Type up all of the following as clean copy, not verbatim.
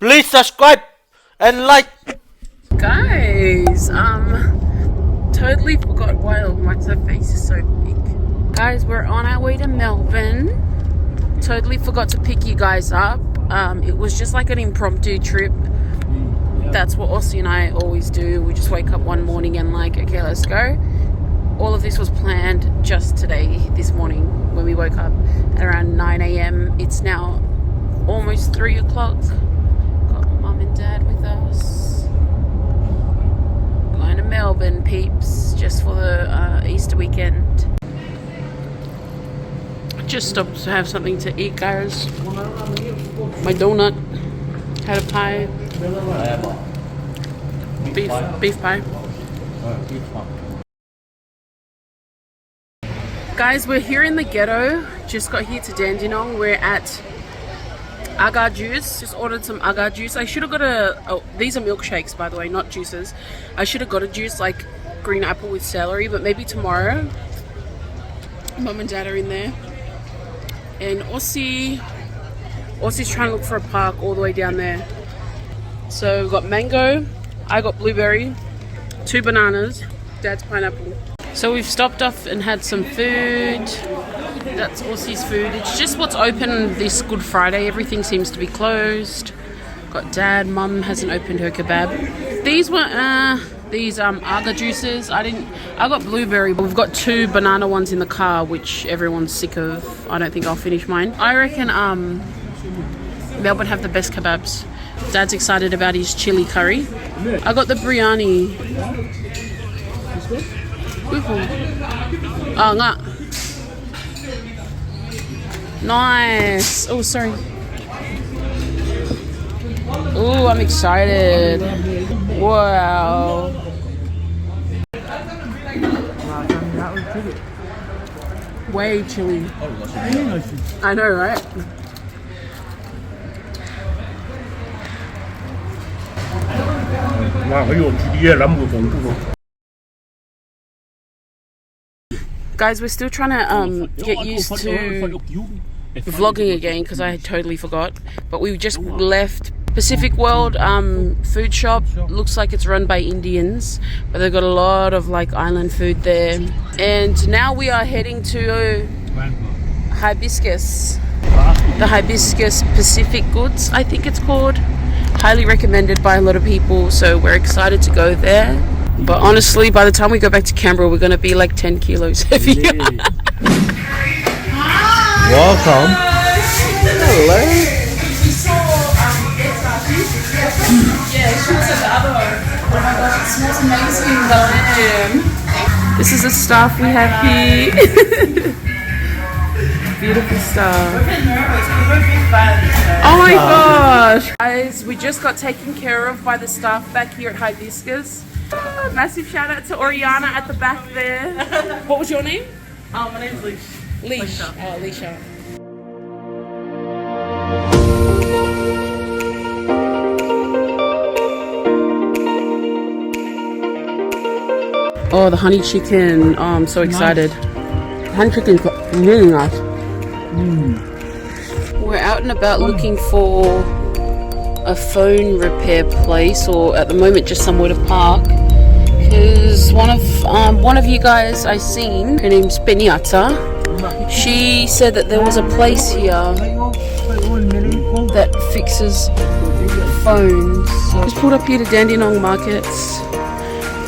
Please subscribe and like. Guys, totally forgot why my face is so big. Guys, we're on our way to Melbourne. Totally forgot to pick you guys up. It was just like an impromptu trip. That's what Aussie and I always do. We just wake up one morning and like, okay, let's go. All of this was planned just today, this morning, when we woke up at around 9 a.m. It's now almost 3 o'clock. Got mum and dad with us. Going to Melbourne, peeps, just for the Easter weekend. Just stopped to have something to eat, guys. My donut. Had a pie. Beef pie. Guys, we're here in the ghetto. Just got here to Dandenong. We're at agar juice. Just ordered some agar juice. I should have got these are milkshakes, by the way, not juices. I should have got a juice like green apple with celery, but maybe tomorrow. Mum and dad are in there. And Aussie's trying to look for a park all the way down there. So we've got mango, I got blueberry, 2 bananas, dad's pineapple. So we've stopped off and had some food. That's Aussie's food. It's just what's open this Good Friday. Everything seems to be closed. Got dad, mum hasn't opened her kebab. These were agar juices. I got blueberry, but we've got 2 banana ones in the car, which everyone's sick of. I don't think I'll finish mine. I reckon Melbourne have the best kebabs. Dad's excited about his chili curry. I got the biryani. Oh, nga. Nice. Oh, sorry. Oh, I'm excited. Wow. Way chilly. I know, right? Guys, we're still trying to get used to vlogging again because I totally forgot. But we just left Pacific World food shop. Looks like it's run by Indians, but they've got a lot of like island food there. And now we are heading to Hibiscus, the Hibiscus Pacific Goods, I think it's called. Highly recommended by a lot of people, so we're excited to go there. But honestly, by the time we go back to Canberra, we're going to be like 10 kilos heavier. Welcome. Hello. Yeah, she was at the other one. Oh my gosh, it smells amazing, though. This is the stuff we have here. Beautiful stuff. Oh my gosh. Guys, we just got taken care of by the staff back here at Hibiscus. Massive shout out to Oriana at the back there. What was your name? My name's Leash. Leash. Oh, Leisha. Oh, the honey chicken. Oh, I'm so excited. Nice. Honey chicken's really nice. We're out and about looking for a phone repair place, or at the moment just somewhere to park. Because one of you guys I seen, her name's Beniata. She said that there was a place here that fixes phones. Just pulled up here to Dandenong markets.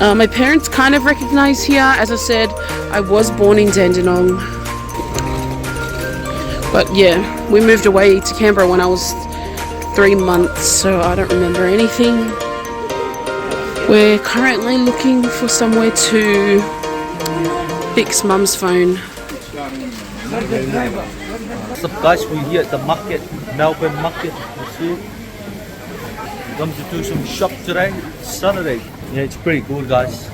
My parents kind of recognize here. As I said, I was born in Dandenong. But yeah, we moved away to Canberra when I was 3 months, so I don't remember anything. We're currently looking for somewhere to fix mum's phone. What's up, guys? We're here at the market, Melbourne market. We're going to do some shop today, Saturday. Yeah, it's pretty cool, guys.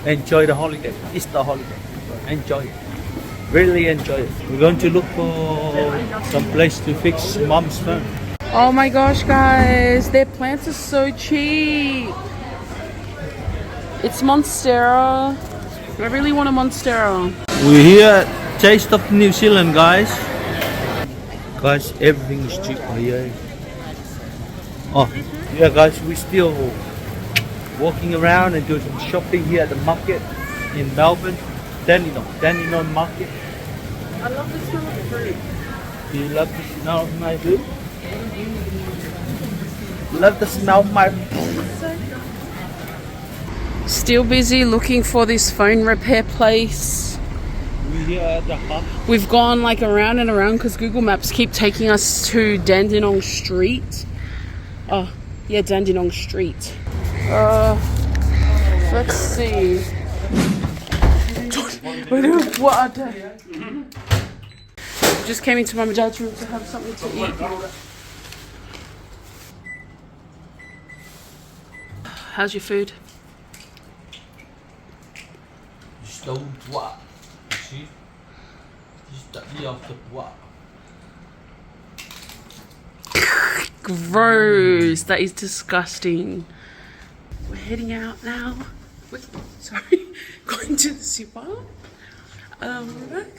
Enjoy the holiday. It's the holiday. Enjoy it. Really enjoy it. We're going to look for some place to fix mom's phone. Oh my gosh, guys, their plants are so cheap. It's Monstera. I really want a Monstera. We're here at Taste of New Zealand, guys. Guys, everything is cheap here. Oh, yeah, guys, we're still walking around and doing some shopping here at the market in Melbourne. Dandenong market. I love the smell of fruit. Do you love the smell of my food? Love the smell of my Still busy looking for this phone repair place. We're here at the hub. We've gone like around and around because Google Maps keep taking us to Dandenong Street. Oh, yeah, Dandenong Street. Let's see. What are they? Just came into Mum and Dad's room to have something to eat. How's your food? Stone what? See? Just the ear of the what? Gross. That is disgusting. We're heading out now. Sorry. Going to the super. I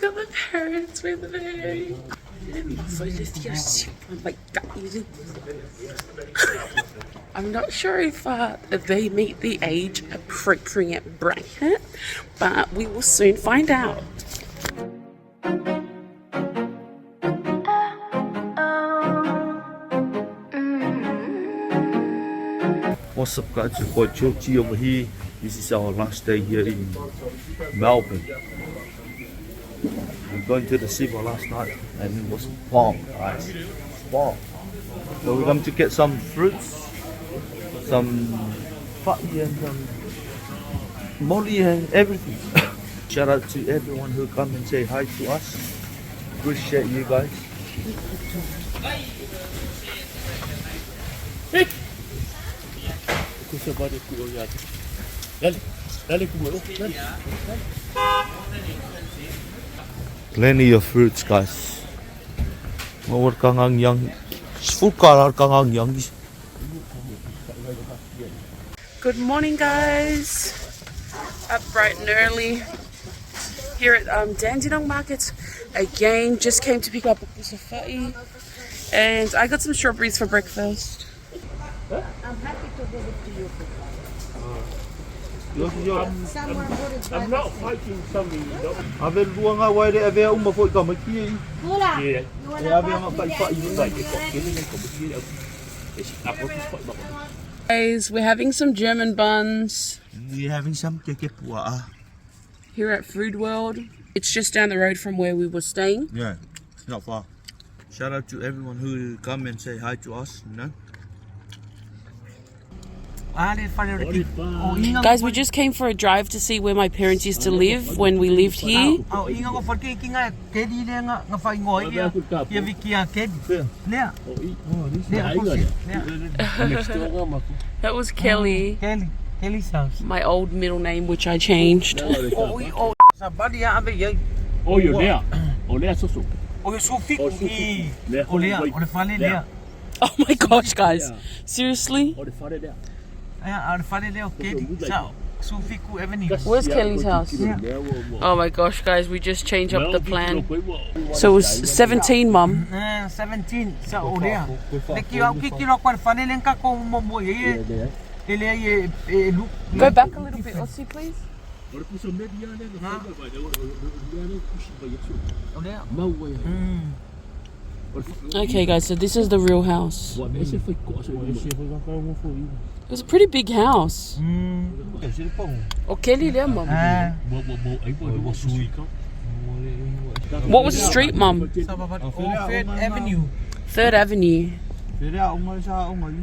got my parents with me. I'm not sure if they meet the age appropriate bracket, but we will soon find out. What's up, guys? We've got Georgie over here. This is our last day here in Melbourne. We going to the cinema last night and it was bomb, guys. Bomb. So we're going to get some fruits, some fatty and some molly and everything. Shout out to everyone who come and say hi to us. Appreciate you guys. Plenty of fruits, guys. Good morning, guys. Up bright and early here at Dandenong Market. Again, just came to pick up a piece of fatty, and I got some strawberries for breakfast. I'm happy to give it to you. I'm not fighting something, you know. Ave luang awai de ave uma foi ka mai ki. Mula. Yeah. You E wanna ave ma kai pa i Like it's got killing and complicated. It's up what is what. Guys, we're having some German buns We're having some keke pu'a. here at Food World. It's just down the road from where we were staying. Yeah, it's not far. Shout out to everyone who come and say hi to us, you know. Guys, we just came for a drive to see where my parents used to live when we lived here. That was Kelly. Kelly's house. My old middle name, which I changed. Oh, you're there. Oh, there's also. Oh my gosh, guys. Seriously? Oh, the father there. Where's Kelly's house? Oh my gosh, guys, we just changed up the plan. So it was 17, Mum. 17. Go back a little bit, Ossie, please. Okay, guys, so this is the real house. It was a pretty big house. Oh, Kelly there, Mum. What was the street, Mum? Third Avenue. 3rd Avenue.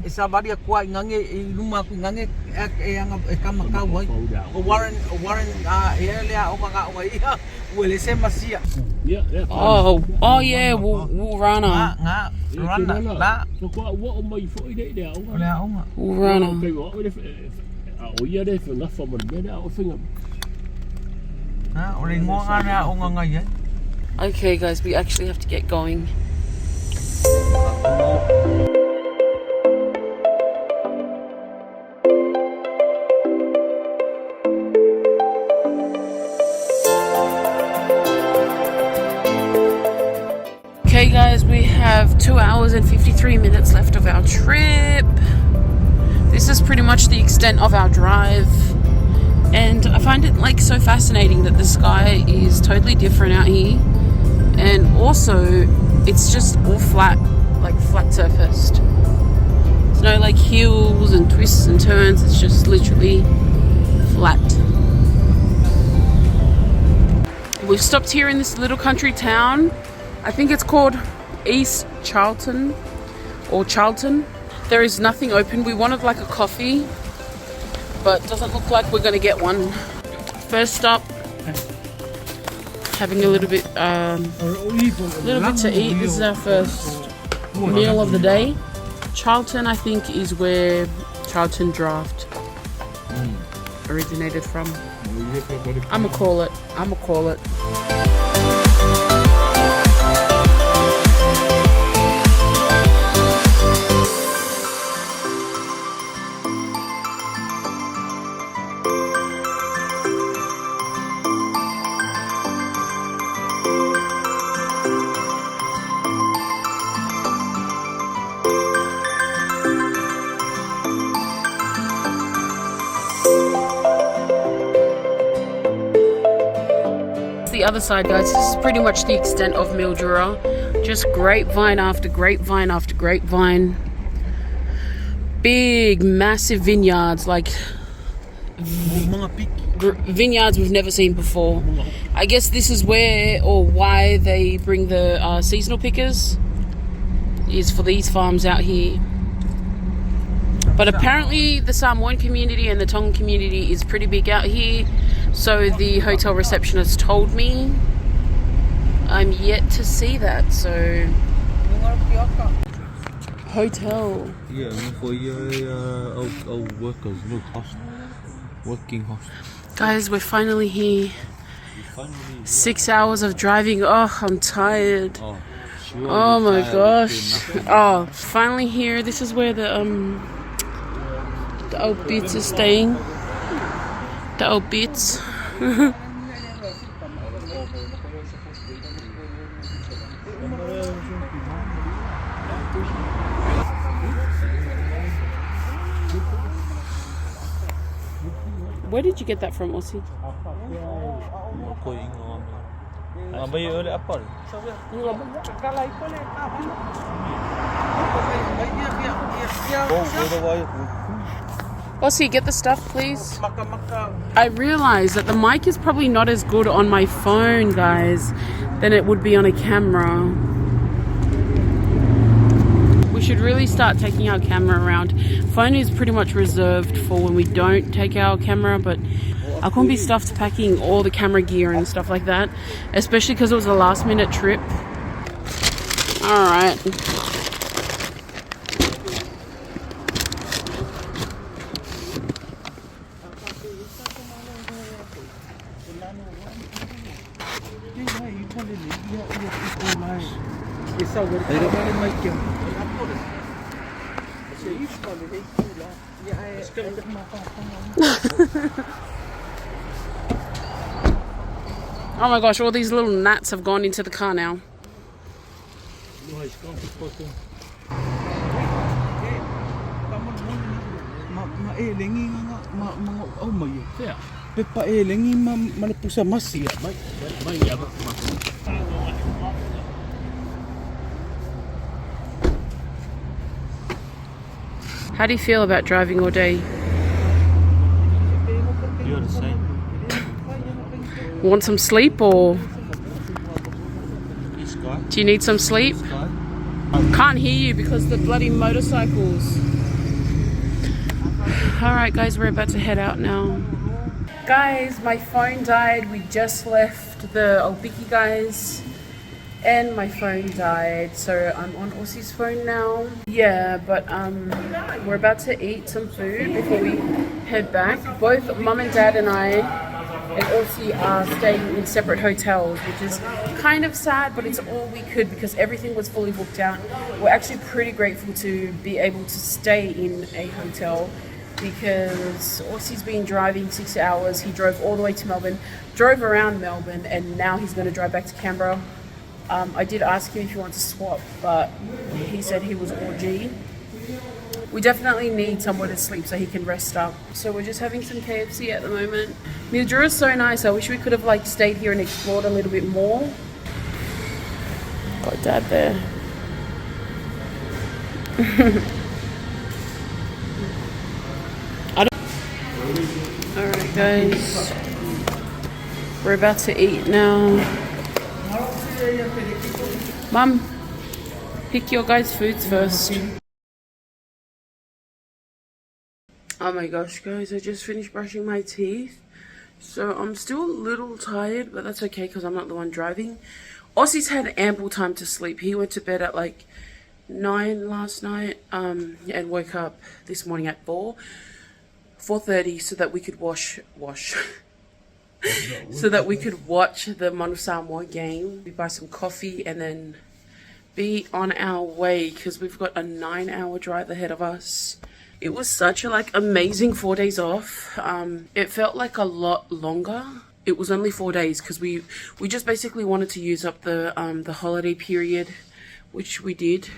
Isa badia kuat ngange rumah ku ngange yang kamakau boy. Warren earlier o mga iya Uelese masia. Oh yeah, Woolrana. Nga rana la. Woolrana. Okay, guys, we actually have to get going. Okay, guys, we have 2 hours and 53 minutes left of our trip. pretty much the extent of our drive. And I find it like so fascinating that the sky is totally different out here. And also, it's just all flat, like flat surfaced. There's no like hills and twists and turns, it's just literally flat. We've stopped here in this little country town. I think it's called East Charlton or Charlton. There is nothing open. We wanted like a coffee, but doesn't look like we're gonna get one. First stop, having a little bit to eat. This is our first meal of the day. Charlton, I think, is where Charlton Draft originated from. I'ma call it. The other side, guys. This is pretty much the extent of Mildura. Just grapevine after grapevine after grapevine. Big, massive vineyards, like vineyards we've never seen before. I guess this is where or why they bring the seasonal pickers, is for these farms out here. But apparently the Samoan community and the Tongan community is pretty big out here. So the hotel receptionist told me. I'm yet to see that, so... Hotel. Yeah, for your workers, no cost. Working cost. Guys, we're finally here. 6 hours of driving. Oh, I'm tired. Oh my gosh. Oh, finally here. This is where the old bits are staying. The old bits. Where did you get that from, Aussie? Aussie, get the stuff, please. I realized that the mic is probably not as good on my phone, guys, than it would be on a camera. We should really start taking our camera around. Phone is pretty much reserved for when we don't take our camera, but I couldn't be stuffed packing all the camera gear and stuff like that, especially because it was a last minute trip. Alright. Oh my gosh, all these little gnats have gone into the car now. How do you feel about driving all day? You're the same. Want some sleep or do you need some sleep? Can't hear you because the bloody motorcycles. Alright guys, we're about to head out now. Guys, my phone died. We just left the Albiki guys and my phone died, so I'm on Aussie's phone now. Yeah, but we're about to eat some food before we head back. Both mum and dad and I and Aussie are staying in separate hotels, which is kind of sad, but it's all we could because everything was fully booked out. We're actually pretty grateful to be able to stay in a hotel because Aussie's been driving 6 hours. He drove all the way to Melbourne, drove around Melbourne, and now he's going to drive back to Canberra. I did ask him if he wants to swap, but he said he was all G. We definitely need somewhere to sleep so he can rest up. So we're just having some KFC at the moment. Mildura is so nice. I wish we could have like stayed here and explored a little bit more. Got Dad there. Alright guys, we're about to eat now. Mum, pick your guys' foods first. Oh my gosh guys, I just finished brushing my teeth. So I'm still a little tired, but that's okay because I'm not the one driving. Aussie's had ample time to sleep. He went to bed at like 9 last night and woke up this morning at 4:30 so that we could so that we could watch the Manu Samoa game. We buy some coffee and then be on our way because we've got a 9-hour drive ahead of us. It was such a like amazing 4 days off. It felt like a lot longer. It was only 4 days because we just basically wanted to use up the holiday period, which we did.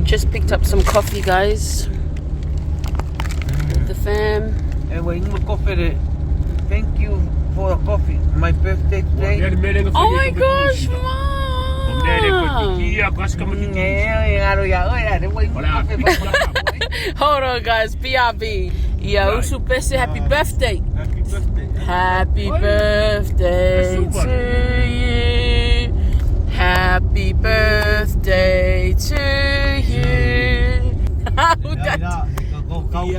Just picked up some coffee, guys. With the fam. Thank you for the coffee. My birthday today. Oh my gosh, Mom! Hold on, guys. BRB. Yeah, Usu Besse, happy birthday. Happy birthday. Happy birthday to you. Happy birthday to you.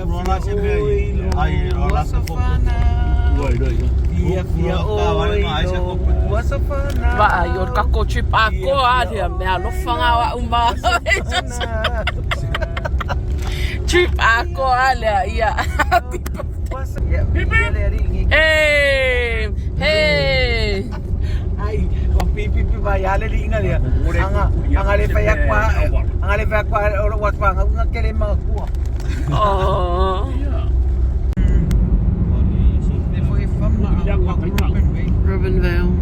Ba yor kako trip ako dia me alofanga wa uma. Trip ako ala ya. Hey, hey. Ay, pipi bayale di ingal ya. Ang alifayak pa wat pa ang kele mga kuha. Oh. Robinvale.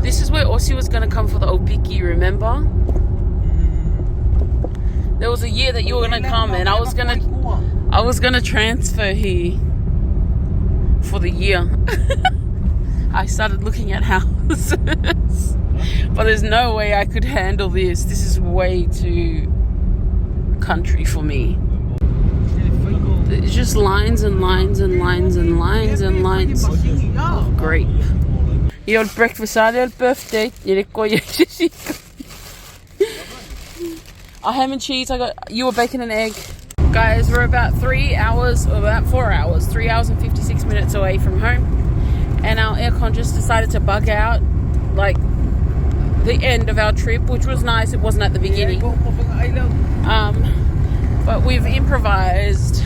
This is where Aussie was going to come for the Opiki, remember? There was a year that you were going to come and I was going to transfer here for the year. I started looking at houses. But there's no way I could handle this. This is way too country for me. It's just lines and lines and lines and lines and lines of grape. Your breakfast on your birthday. A ham and cheese. I got you a bacon and egg. Guys, we're about 3 hours, or about 4 hours, 3 hours and 56 minutes away from home. And our aircon just decided to bug out like the end of our trip, which was nice. It wasn't at the beginning. But we've improvised.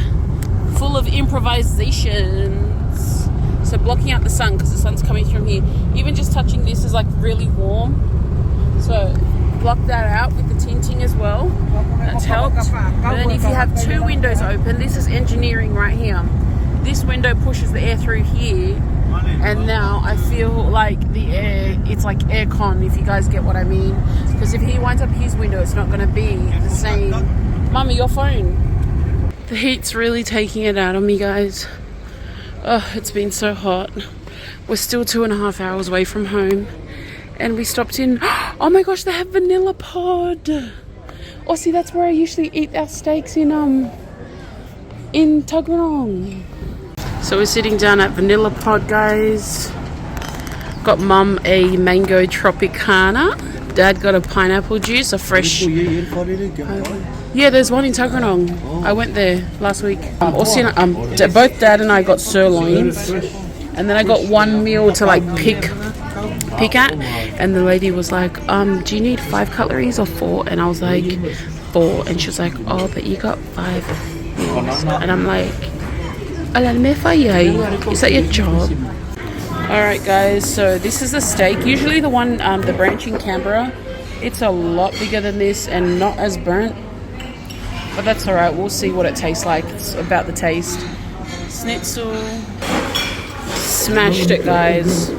Full of improvisations. So blocking out the sun because the sun's coming from here. Even just touching this is like really warm. So block that out with the tinting as well. That's helped. But then if you have 2 windows open, this is engineering right here. This window pushes the air through here. And now I feel like the air, it's like aircon, if you guys get what I mean. Because if he winds up his window, it's not going to be the same. Mummy, your phone. The heat's really taking it out of me, guys. Oh, it's been so hot. We're still 2.5 hours away from home. And we stopped in... Oh my gosh, they have Vanilla Pod. Oh, see, that's where I usually eat our steaks in Dandenong. So we're sitting down at Vanilla Pod, guys. Got Mum a mango tropicana. Dad got a pineapple juice, a fresh... Yeah, there's one in Dandenong. I went there last week. Both Dad and I got sirloins, and then I got one meal to like pick at, and the lady was like, "Do you need 5 cutleries or 4?" And I was like, 4, and she was like, "Oh, but you got 5 meals," and I'm like, "Is that your job?" Alright guys, so this is the steak. Usually the one, the branch in Canberra, it's a lot bigger than this and not as burnt. But that's alright, we'll see what it tastes like. It's about the taste. Schnitzel. Smashed it, guys.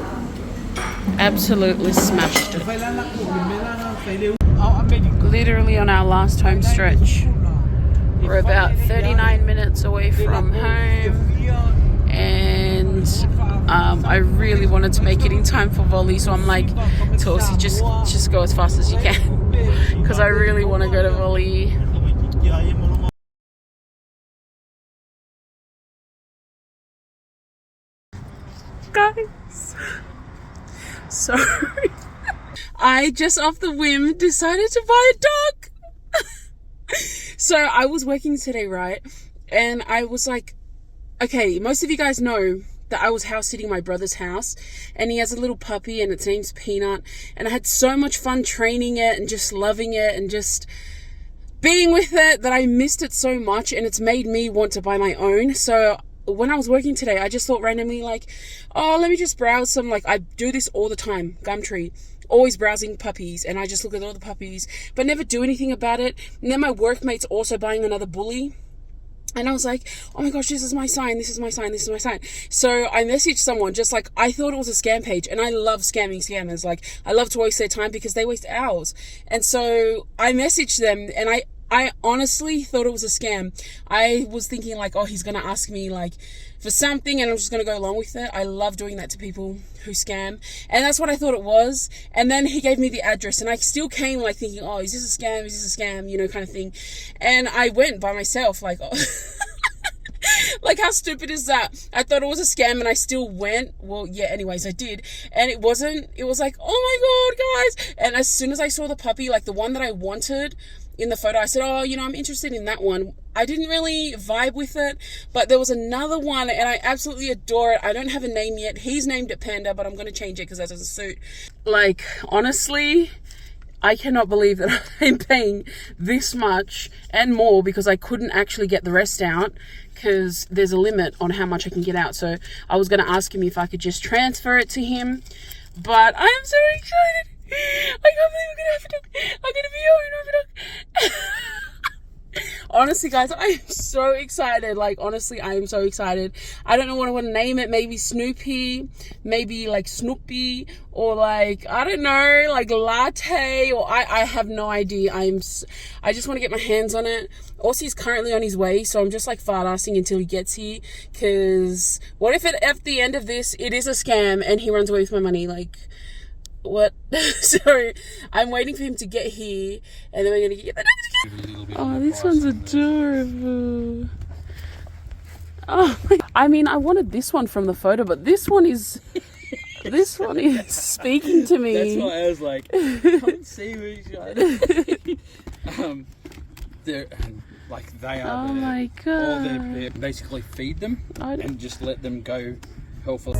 Absolutely smashed it. Literally on our last home stretch. We're about 39 minutes away from home, and I really wanted to make it in time for volley, so I'm like, Torsi, just go as fast as you can, because I really want to go to volley. Guys, so I just off the whim decided to buy a dog. So I was working today, right? And I was like, okay, most of you guys know that I was house sitting my brother's house, and he has a little puppy and its name's Peanut, and I had so much fun training it and just loving it and just being with it that I missed it so much, and it's made me want to buy my own. So when I was working today, I just thought randomly like, oh, let me just browse some, like I do this all the time, Gumtree. Always browsing puppies, and I just look at all the puppies but never do anything about it. And then my workmate's also buying another bully, and I was like, oh my gosh, this is my sign, this is my sign, this is my sign. So I messaged someone, just like, I thought it was a scam page, and I love scamming scammers. Like, I love to waste their time because they waste hours. And so I messaged them, and I honestly thought it was a scam. I was thinking like, oh, he's gonna ask me like for something, and I'm just gonna go along with it. I love doing that to people who scam, and that's what I thought it was. And then he gave me the address, and I still came like thinking, oh, is this a scam? Is this a scam? You know, kind of thing. And I went by myself, like, oh. Like, how stupid is that? I thought it was a scam, and I still went. Well, yeah, anyways, I did. And it wasn't. It was like, oh my God, guys. And as soon as I saw the puppy, like the one that I wanted in the photo, I said, oh, you know, I'm interested in that one. I didn't really vibe with it, but there was another one, and I absolutely adore it. I don't have a name yet. He's named it Panda, but I'm going to change it because that doesn't suit. Like, honestly, I cannot believe that I'm paying this much and more, because I couldn't actually get the rest out because there's a limit on how much I can get out. So I was going to ask him if I could just transfer it to him, but I'm so excited. I can't believe I'm going to have a dog. I'm going to be owning a dog. Honestly, guys, I am so excited. Like, honestly, I am so excited. I don't know what I want to name it. Maybe Snoopy, maybe like Snoopy, or like, I don't know, like Latte, or I have no idea. I just want to get my hands on it. Also, he's currently on his way, so I'm just like fart-assing until he gets here, because what if at the end of this, it is a scam and he runs away with my money? Like, what? So I'm waiting for him to get here, and then we're gonna get the next one. Oh, this one's adorable. Oh, I mean, I wanted this one from the photo, but this one is speaking to me. That's why I was like, can't see each other. They're like, they are. Oh my God! Or they basically feed them and just let them go healthily.